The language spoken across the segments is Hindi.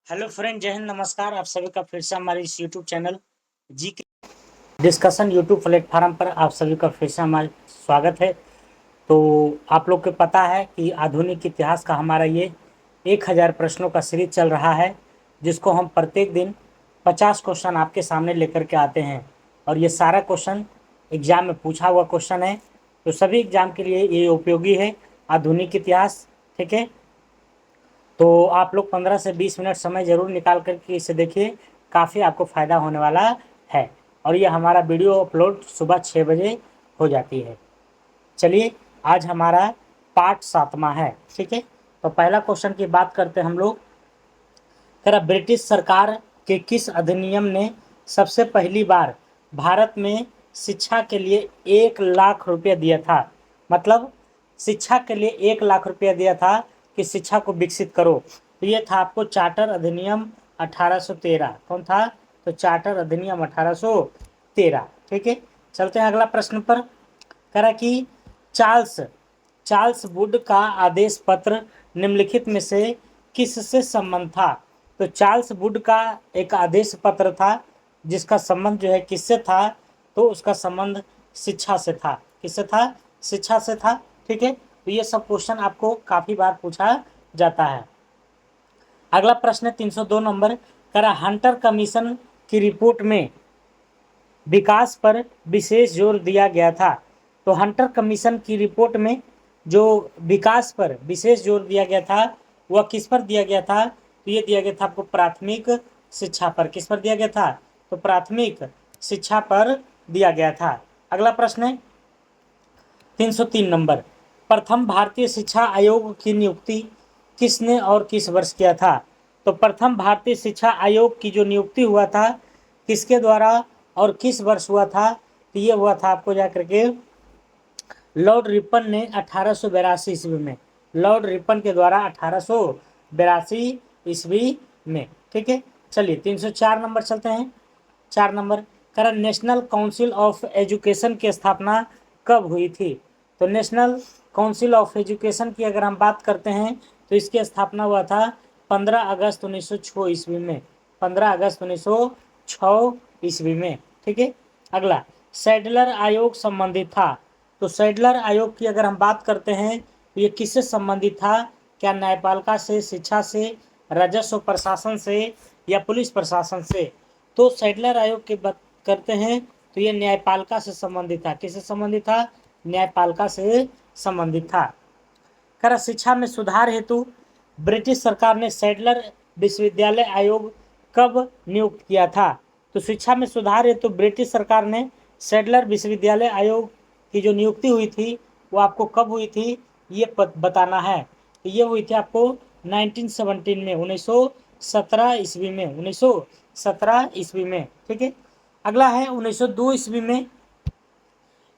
हेलो फ्रेंड, जय हिंद, नमस्कार। आप सभी का फिर से हमारे इस यूट्यूब चैनल जी के डिस्कशन यूट्यूब प्लेटफॉर्म पर आप सभी का फिर से हमारा स्वागत है। तो आप लोग को पता है कि आधुनिक इतिहास का हमारा ये 1000 प्रश्नों का सीरीज चल रहा है, जिसको हम प्रत्येक दिन 50 क्वेश्चन आपके सामने लेकर के आते हैं। और ये सारा क्वेश्चन एग्जाम में पूछा हुआ क्वेश्चन है, तो सभी एग्जाम के लिए ये उपयोगी है आधुनिक इतिहास। ठीक है, तो आप लोग 15 से 20 मिनट समय ज़रूर निकाल कर के इसे देखिए, काफ़ी आपको फ़ायदा होने वाला है। और ये हमारा वीडियो अपलोड सुबह 6 बजे हो जाती है। चलिए, आज हमारा पार्ट 7वां है। ठीक है, तो पहला क्वेश्चन की बात करते हैं हम लोग। तेरा ब्रिटिश सरकार के किस अधिनियम ने सबसे पहली बार भारत में शिक्षा के लिए 1 लाख रुपया दिया था? मतलब शिक्षा के लिए 1 लाख रुपया दिया था कि शिक्षा को विकसित करो। तो ये था आपको चार्टर अधिनियम 1813। कौन था? तो चार्टर अधिनियम 1813। ठीक है, चलते हैं अगला प्रश्न पर। कह रहा कि चार्ल्स चार्ल्स वुड का आदेश पत्र निम्नलिखित में से किससे संबंध था? तो चार्ल्स वुड का एक आदेश पत्र था, जिसका संबंध जो है किससे था? तो उसका संबंध शिक्षा से था। किससे था? शिक्षा से था। ठीक है, तो ये सब क्वेश्चन आपको काफ़ी बार पूछा जाता है। अगला प्रश्न 302 नंबर। करा हंटर कमीशन की रिपोर्ट में विकास पर विशेष जोर दिया गया था। तो हंटर कमीशन की रिपोर्ट में जो विकास पर विशेष जोर दिया गया था, वह किस पर दिया गया था? तो ये दिया गया था आपको प्राथमिक शिक्षा पर। किस पर दिया गया था? तो प्राथमिक शिक्षा पर दिया गया था। अगला प्रश्न है 303 नंबर। प्रथम भारतीय शिक्षा आयोग की नियुक्ति किसने और किस वर्ष किया था? तो प्रथम भारतीय शिक्षा आयोग की जो नियुक्ति हुआ था, किसके द्वारा और किस वर्ष हुआ था? तो ये हुआ था आपको जाकर के लॉर्ड रिपन ने 1882 ईस्वी में। लॉर्ड रिपन के द्वारा 1882 ईस्वी में। ठीक है, चलिए 304 नंबर चलते हैं। 4 नंबर। करें नेशनल काउंसिल ऑफ एजुकेशन की स्थापना कब हुई थी? तो नेशनल काउंसिल ऑफ एजुकेशन की अगर हम बात करते हैं, तो इसकी स्थापना हुआ था 15 अगस्त 1906 ईस्वी में। 15 अगस्त 1906 ईस्वी में। ठीक है, अगला सैडलर आयोग संबंधित था। तो सैडलर आयोग की अगर हम बात करते हैं, तो ये किससे संबंधित था? क्या न्यायपालिका से, शिक्षा से, राजस्व प्रशासन से या पुलिस प्रशासन से? तो सैडलर आयोग की बात करते हैं तो ये न्यायपालिका से संबंधित था। किससे संबंधित था? न्यायपालिका से संबंधित था। कर शिक्षा में सुधार हेतु ब्रिटिश सरकार ने सैडलर विश्वविद्यालय आयोग कब नियुक्त किया था? तो शिक्षा में सुधार हेतु ब्रिटिश सरकार ने सैडलर विश्वविद्यालय आयोग की जो नियुक्ति हुई थी, वो आपको कब हुई थी ये बताना है। तो ये हुई थी आपको 1917 में, 1917 ईस्वी में। 1917 ईस्वी में। ठीक है, अगला है 1902 ईस्वी में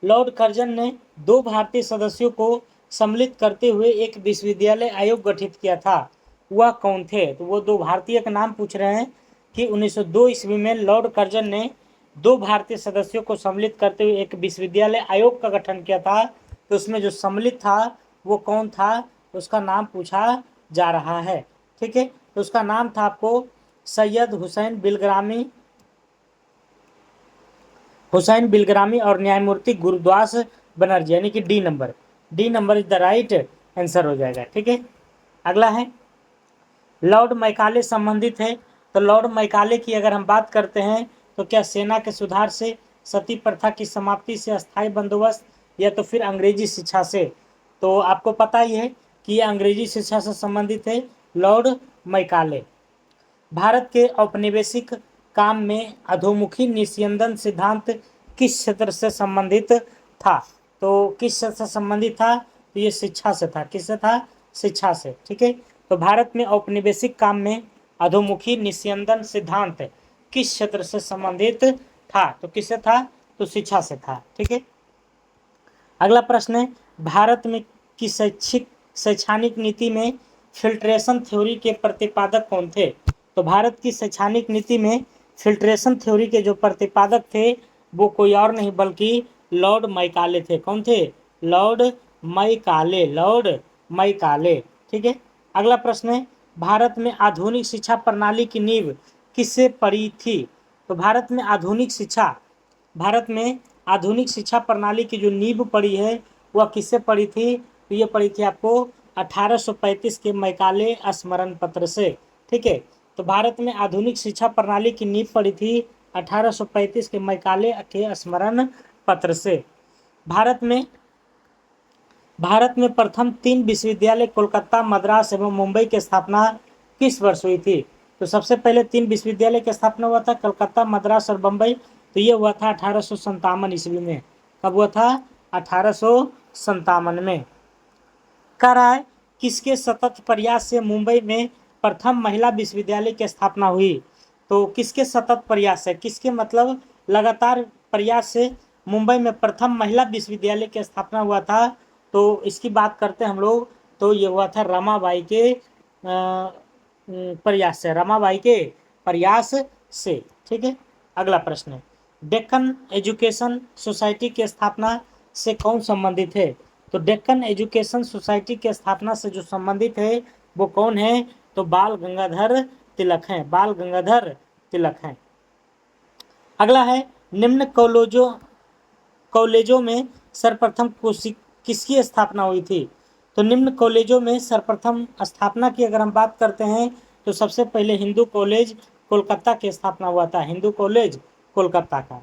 लॉर्ड कर्जन ने 2 भारतीय सदस्यों को सम्मिलित करते हुए एक विश्वविद्यालय आयोग गठित किया था। वह कौन थे? तो वो 2 भारतीय का नाम पूछ रहे हैं कि 1902 ईस्वी में लॉर्ड कर्जन ने 2 भारतीय सदस्यों को सम्मिलित करते हुए एक विश्वविद्यालय आयोग का गठन किया था। तो उसमें जो सम्मिलित था वो कौन था? उसका नाम पूछा जा रहा है। ठीक है, तो उसका नाम था आपको सैयद हुसैन बिलग्रामी और न्यायमूर्ति गुरुदास बनर्जी, यानी कि D number is the right answer हो जाएगा। ठीक है, अगला है लॉर्ड मैकाले संबंधित है। तो लॉर्ड मैकाले की अगर हम बात करते हैं, तो क्या सेना के सुधार से, सती प्रथा की समाप्ति से, अस्थायी बंदोबस्त या तो फिर अंग्रेजी शिक्षा से? तो आपको पता ही है कि ये अंग्रेजी शिक्षा से संबंधित है, लॉर्ड मैकाले। भारत के औपनिवेशिक काम में अधोमुखी निस्यंदन सिद्धांत किस क्षेत्र से संबंधित था? तो किस क्षेत्र से संबंधित था? तो ये शिक्षा से था। किससे था? शिक्षा से। ठीक है, तो भारत में औपनिवेशिक काम में अधोमुखी निस्यंदन सिद्धांत किस क्षेत्र से संबंधित था? तो किससे था? तो शिक्षा से था। ठीक है, अगला प्रश्न है भारत में की शैक्षणिक नीति में फिल्ट्रेशन थ्योरी के प्रतिपादक कौन थे? तो भारत की शैक्षणिक नीति में फिल्ट्रेशन थ्योरी के जो प्रतिपादक थे, वो कोई और नहीं बल्कि लॉर्ड मैकाले थे। कौन थे? Lord Macaulay. Lord Macaulay. ठीक है, अगला प्रश्न है भारत में आधुनिक शिक्षा प्रणाली की नींव किससे पड़ी थी? तो भारत में आधुनिक शिक्षा प्रणाली की जो नींव पड़ी है वह किससे पड़ी थी? तो ये पड़ी थी आपको 1835 के मैकाले स्मरण पत्र से। ठीक है, तो भारत में आधुनिक शिक्षा प्रणाली की नींव पड़ी थी 1835 के मैकाले के स्मरण पत्र से। भारत में प्रथम 3 विश्वविद्यालय कोलकाता, मद्रास एवं मुंबई की स्थापना किस वर्ष हुई थी? तो सबसे पहले 3 विश्वविद्यालय की स्थापना हुआ था कलकत्ता, मद्रास और बम्बई। तो ये हुआ था 1857 ईस्वी में। कब हुआ था? 1857 में। कराय किसके सतत प्रयास से मुंबई में प्रथम महिला विश्वविद्यालय की स्थापना हुई? तो किसके सतत प्रयास से, किसके मतलब लगातार प्रयास से मुंबई में प्रथम महिला विश्वविद्यालय की स्थापना हुआ था? तो इसकी बात करते हैं हम लोग, तो ये हुआ था रमाबाई के प्रयास से, रमाबाई के प्रयास से। ठीक है, अगला प्रश्न है, डेक्कन एजुकेशन सोसाइटी की स्थापना से कौन संबंधित है? तो डेक्कन एजुकेशन सोसाइटी की स्थापना से जो संबंधित है वो कौन है? तो बाल गंगाधर तिलक हैं, बाल गंगाधर तिलक हैं। अगला है, निम्न कॉलेजों में सर्वप्रथम किसकी स्थापना हुई थी? तो निम्न कॉलेजों में सर्वप्रथम स्थापना की अगर हम बात करते हैं तो सबसे पहले हिंदू कॉलेज कोलकाता की स्थापना हुआ था, हिंदू कॉलेज कोलकाता का।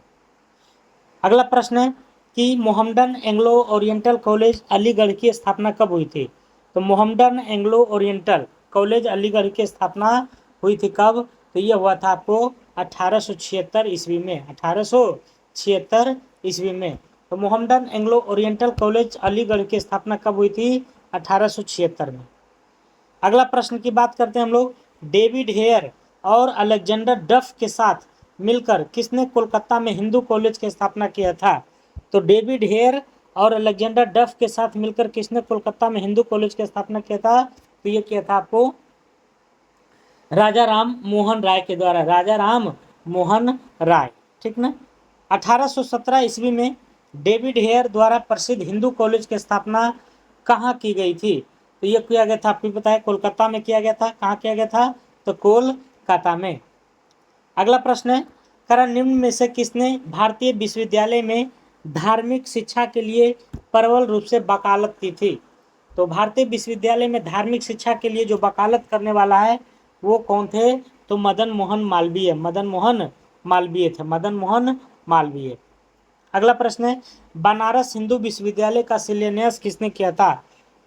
अगला प्रश्न है कि Mohammedan Anglo oriental college Aligarh की स्थापना कब हुई थी? तो Mohammedan Anglo oriental college Aligarh की स्थापना हुई थी कब? तो यह हुआ था आपको 1876 ईस्वी में, 1876 ईस्वी में। तो Mohammedan Anglo oriental college Aligarh की स्थापना कब हुई थी? 1876 में। अगला प्रश्न की बात करते हैं हम लोग, डेविड हेयर और अलेक्जेंडर डफ के साथ मिलकर किसने कोलकाता में हिंदू कॉलेज की स्थापना किया था? तो डेविड हेयर और अलेक्जेंडर डफ के साथ मिलकर किसने कोलकाता में हिंदू कॉलेज की स्थापना किया था? तो ये किया था आपको राजा राम मोहन राय के द्वारा, राजा राम मोहन राय। ठीक ना। 1817 ईस्वी में डेविड हेयर द्वारा प्रसिद्ध हिंदू कॉलेज की स्थापना कहाँ की गई थी? तो ये किया गया था, आपको पता है, कोलकाता में किया गया था। कहाँ किया गया था? तो कोलकाता में। अगला प्रश्न है, करा निम्न में से किसने भारतीय विश्वविद्यालय में धार्मिक शिक्षा के लिए प्रबल रूप से वकालत की थी? तो भारतीय विश्वविद्यालय में धार्मिक शिक्षा के लिए जो वकालत करने वाला है वो कौन थे? तो मदन मोहन मालवीय, मदन मोहन मालवीय थे, मदन मोहन मालवीय। अगला प्रश्न है, बनारस हिंदू विश्वविद्यालय का शिलान्यास किसने किया था?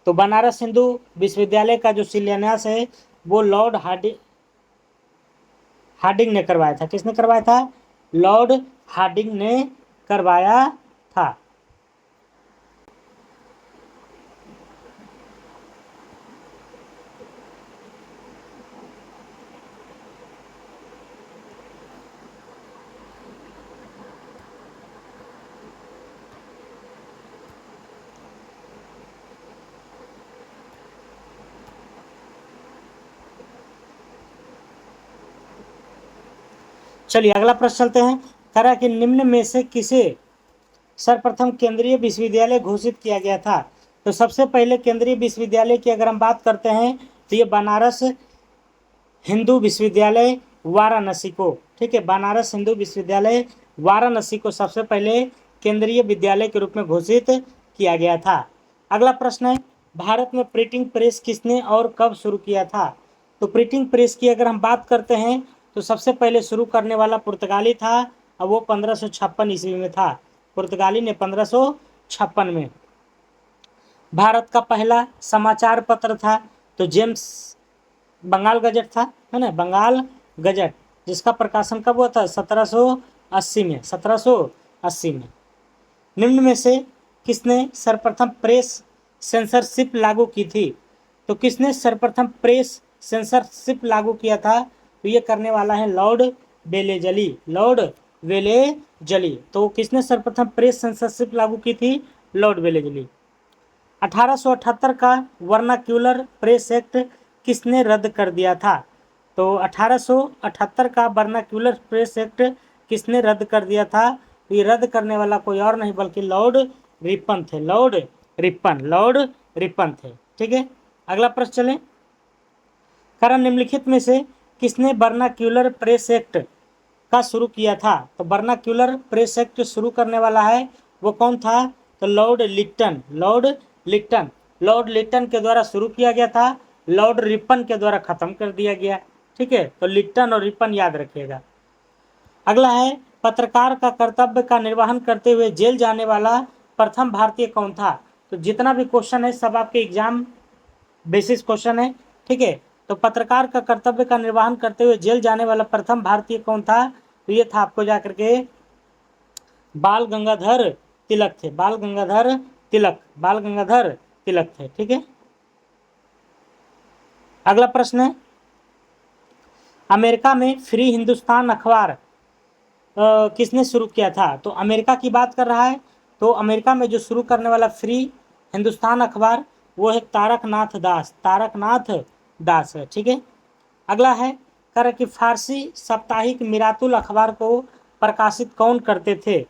तो बनारस हिंदू विश्वविद्यालय का जो शिलान्यास है वो लॉर्ड हार्डिंग ने करवाया था। किसने करवाया था? लॉर्ड हार्डिंग ने करवाया था। चलिए अगला प्रश्न चलते हैं, करा कि निम्न में से किसे सर्वप्रथम केंद्रीय विश्वविद्यालय घोषित किया गया था? तो सबसे पहले केंद्रीय विश्वविद्यालय की अगर हम बात करते हैं तो ये बनारस हिंदू विश्वविद्यालय वाराणसी को, ठीक है, बनारस हिंदू विश्वविद्यालय वाराणसी को सबसे पहले केंद्रीय विद्यालय के रूप में घोषित किया गया था। अगला प्रश्न है, भारत में प्रिंटिंग प्रेस किसने और कब शुरू किया था? तो प्रिंटिंग प्रेस की अगर हम बात करते हैं तो सबसे पहले शुरू करने वाला पुर्तगाली था और वो 1556 ईस्वी में था। पुर्तगाली ने 1556 में। भारत का पहला समाचार पत्र था तो जेम्स बंगाल गजट था, है ना, बंगाल गजट, जिसका प्रकाशन कब हुआ था? 1780 में, 1780 में। निम्न में से किसने सर्वप्रथम प्रेस सेंसरशिप लागू की थी? तो किसने सर्वप्रथम प्रेस सेंसरशिप लागू किया था? तो ये करने वाला है लॉर्ड वेलेजली, लॉर्ड वेलेजली। तो किसने सर्वप्रथम प्रेस सेंसरशिप लागू की थी? Lord Wellesley. 1878 का वर्नाक्यूलर प्रेस एक्ट किसने रद्द कर दिया था? तो 1878 का वर्नाक्यूलर प्रेस एक्ट किसने रद्द कर दिया था? तो ये रद्द करने वाला कोई और नहीं बल्कि लॉर्ड रिपन थे, लॉर्ड रिपन थे। ठीक है, अगला प्रश्न चलें, कारण निम्नलिखित में से किसने वर्नाक्यूलर प्रेस एक्ट का शुरू किया था? तो वर्नाक्यूलर प्रेस एक्ट शुरू करने वाला है वो कौन था? तो लॉर्ड लिट्टन। लॉर्ड लिट्टन के द्वारा शुरू किया गया था, लॉर्ड रिपन के द्वारा खत्म कर दिया गया। ठीक है, तो लिट्टन और रिपन याद रखिएगा। अगला है, पत्रकार का कर्तव्य का निर्वहन करते हुए जेल जाने वाला प्रथम भारतीय कौन था? तो जितना भी क्वेश्चन है सब आपके एग्जाम बेसिस क्वेश्चन है। ठीक है, तो पत्रकार का कर्तव्य का निर्वहन करते हुए जेल जाने वाला प्रथम भारतीय कौन था? तो ये था आपको जाकर के बाल गंगाधर तिलक थे। बाल गंगाधर तिलक थे। ठीक है, अगला प्रश्न है, अमेरिका में फ्री हिंदुस्तान अखबार किसने शुरू किया था? तो अमेरिका की बात कर रहा है, तो अमेरिका में जो शुरू करने वाला फ्री हिंदुस्तान अखबार वो है तारकनाथ दास है। ठीक है, अगला है, कर कि फारसी साप्ताहिक मिरातुल अखबार को प्रकाशित कौन करते थे?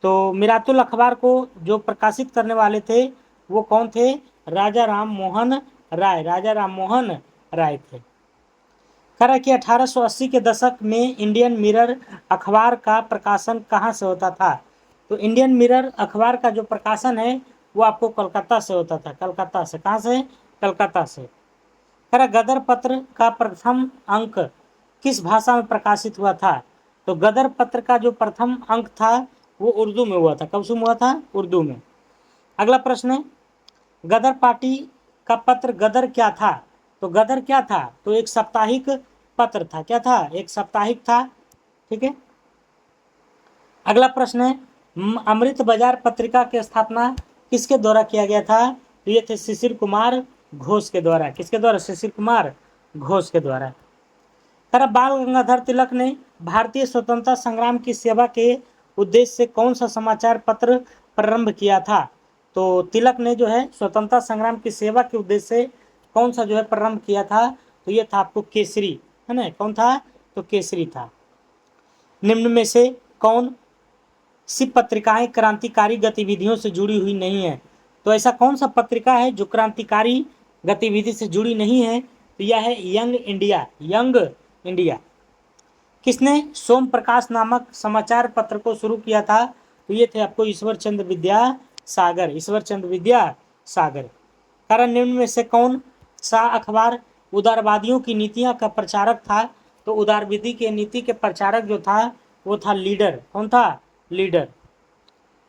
तो मिरातुल अखबार को जो प्रकाशित करने वाले थे वो कौन थे? राजा राम मोहन राय थे। करा कि 1880 के दशक में इंडियन मिरर अखबार का प्रकाशन कहाँ से होता था? तो इंडियन मिरर अखबार का जो प्रकाशन है वो आपको कलकत्ता से होता था। कलकत्ता से, कहाँ से? कलकत्ता से। करा गदर पत्र का प्रथम अंक किस भाषा में प्रकाशित हुआ था? तो गदर पत्र का जो प्रथम अंक था वो उर्दू में हुआ था। कब से हुआ था? उर्दू में। अगला प्रश्न है, गदर पार्टी का पत्र गदर क्या था? तो गदर क्या था? तो एक साप्ताहिक पत्र था। क्या था? एक साप्ताहिक था। ठीक है, अगला प्रश्न है, अमृत बाजार पत्रिका की स्थापना किसके द्वारा किया गया था? तो ये थे शिशिर कुमार घोष के द्वारा। किसके द्वारा? शिशिर कुमार घोष के द्वारा। तरह बाल गंगाधर तिलक ने भारतीय स्वतंत्रता संग्राम की सेवा के उद्देश्य से कौन सा समाचार पत्र प्रारंभ किया था? तो तिलक ने जो है स्वतंत्रता संग्राम की सेवा के उद्देश्य से कौन सा जो है प्रारंभ किया था? तो ये था आपको केसरी, है ना? कौन था? तो केसरी था। निम्न में से कौन सी पत्रिकाएं क्रांतिकारी गतिविधियों से जुड़ी हुई नहीं है? तो ऐसा कौन सा पत्रिका है जो क्रांतिकारी गतिविधि से जुड़ी नहीं है? तो यह है यंग इंडिया। किसने सोम प्रकाश नामक समाचार पत्र को शुरू किया था? तो ये थे आपको ईश्वर चंद्र विद्यासागर। कारण निम्न में से कौन सा अखबार उदारवादियों की नीतियां का प्रचारक था? तो उदारवादी के नीति के प्रचारक जो था वो था लीडर। कौन था? लीडर।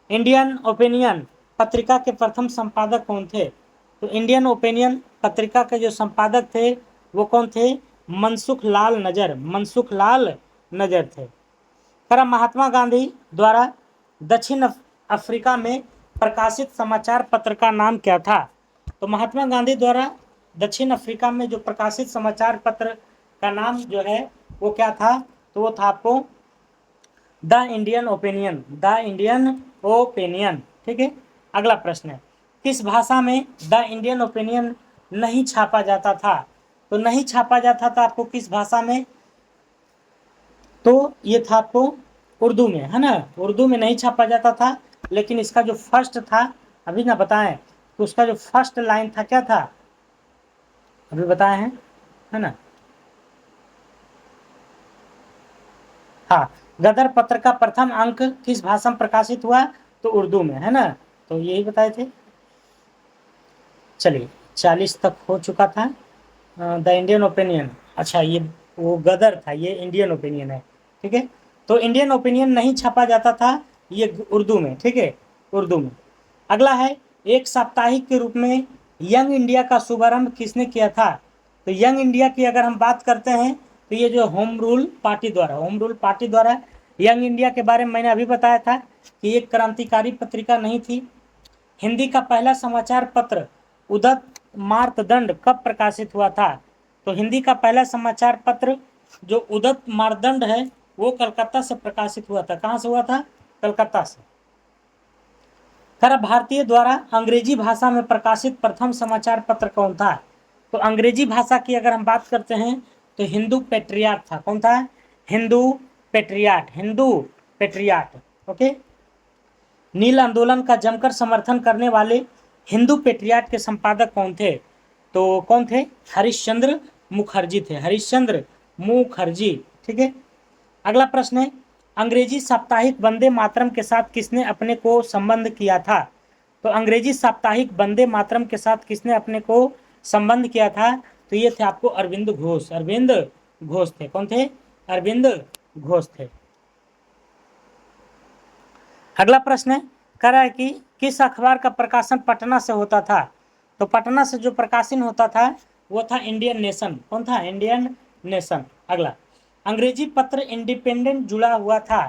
इंडियन ओपिनियन पत्रिका के प्रथम संपादक कौन थे? तो इंडियन ओपिनियन पत्रिका के जो संपादक थे वो कौन थे? मनसुख लाल नजर थे। करा महात्मा गांधी द्वारा दक्षिण अफ्रीका में प्रकाशित समाचार पत्र का नाम क्या था? तो महात्मा गांधी द्वारा दक्षिण अफ्रीका में जो प्रकाशित समाचार पत्र का नाम जो है वो क्या था? तो वो था आपको द इंडियन ओपिनियन। ठीक है, अगला प्रश्न है, किस भाषा में द इंडियन ओपिनियन नहीं छापा जाता था? तो नहीं छापा जाता था आपको किस भाषा में? तो ये था आपको उर्दू में, है ना? उर्दू में नहीं छापा जाता था, लेकिन इसका जो फर्स्ट था अभी ना बताएं, तो उसका जो फर्स्ट लाइन था क्या था? अभी बताए हैं, है ना? हाँ, गदर पत्र का प्रथम अंक किस भाषा में प्रकाशित हुआ? तो उर्दू में, है ना? तो यही बताए थे। चलिए 40 तक हो चुका था। द इंडियन ओपिनियन, अच्छा ये वो गदर था, ये इंडियन ओपिनियन है। ठीक है, तो इंडियन ओपिनियन नहीं छापा जाता था, ये उर्दू में। ठीक है, उर्दू में। अगला है, एक साप्ताहिक के रूप में यंग इंडिया का शुभारंभ किसने किया था? तो यंग इंडिया की अगर हम बात करते हैं तो ये जो होम रूल पार्टी द्वारा यंग इंडिया के बारे में मैंने अभी बताया था कि एक क्रांतिकारी पत्रिका नहीं थी। हिंदी का पहला समाचार पत्र उदत मार्तंड कब प्रकाशित हुआ था? तो हिंदी का पहला समाचार पत्र जो उदत मार्तंड है वो कलकत्ता से प्रकाशित हुआ था। कहाँ से हुआ था? कलकत्ता से। भारतीय द्वारा अंग्रेजी भाषा में प्रकाशित प्रथम समाचार पत्र कौन था? तो अंग्रेजी भाषा की अगर हम बात करते हैं तो हिंदू पेट्रियाट था। कौन था? हिंदू पेट्रियाट। ओके, नील आंदोलन का जमकर समर्थन करने वाले हिंदू पेट्रियाट के संपादक कौन थे? तो कौन थे? हरिश्चंद्र मुखर्जी थे, हरिश्चंद्र मुखर्जी। ठीक है, अगला प्रश्न है, अंग्रेजी साप्ताहिक वंदे मातरम के साथ किसने अपने को संबंध किया था? तो अंग्रेजी साप्ताहिक वंदे मातरम के साथ किसने अपने को संबंध किया था? तो ये थे आपको अरविंद घोष, अरविंद घोष थे। कौन थे? अरविंद घोष थे। अगला प्रश्न है, कह रहा है कि किस अखबार का प्रकाशन पटना से होता था? तो पटना से जो प्रकाशन होता था वो था इंडियन नेशन। कौन था? Indian nation. अगला, अंग्रेजी पत्र इंडिपेंडेंट जुड़ा हुआ था।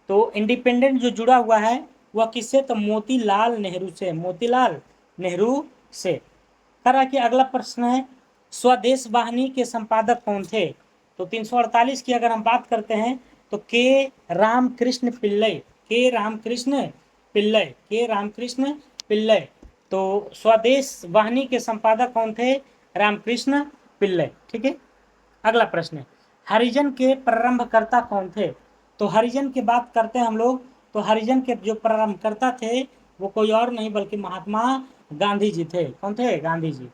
तो इंडिपेंडेंट जो जुड़ा हुआ है वह किससे? तो मोतीलाल नेहरू से, मोतीलाल नेहरू से। कह रहा है कि अगला प्रश्न है, स्वदेश वाहिनी के संपादक कौन थे? तो 348 की अगर हम बात करते हैं तो के रामकृष्ण पिल्लई, के रामकृष्ण पिल्लई, के रामकृष्ण पिल्लई। तो स्वदेश वाहिनी के संपादक कौन थे? रामकृष्ण पिल्लई। ठीक है, अगला प्रश्न है, हरिजन के प्रारंभकर्ता कौन थे? तो हरिजन की बात करते हैं हम लोग, तो हरिजन के जो प्रारंभकर्ता थे वो कोई और नहीं बल्कि महात्मा गांधी जी थे। कौन थे? गांधी जी।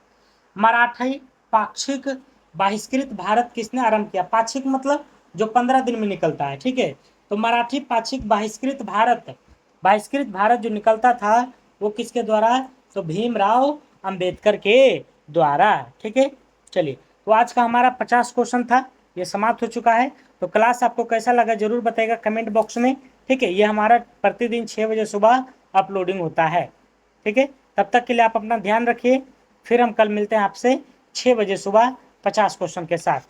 मराठी पाक्षिक बहिष्कृत भारत किसने आरंभ किया? पाक्षिक मतलब जो 15 दिन में निकलता है। ठीक है, तो मराठी पाक्षिक बहिष्कृत भारत, बहिष्कृत भारत जो निकलता था वो किसके द्वारा? तो भीमराव अंबेडकर के द्वारा। ठीक है, चलिए, तो आज का हमारा 50 क्वेश्चन था, ये समाप्त हो चुका है। तो क्लास आपको कैसा लगा जरूर बताइएगा कमेंट बॉक्स में। ठीक है, ये हमारा प्रतिदिन 6 बजे सुबह अपलोडिंग होता है। ठीक है, तब तक के लिए आप अपना ध्यान रखिए। फिर हम कल मिलते हैं आपसे 6 बजे सुबह 50 क्वेश्चन के साथ।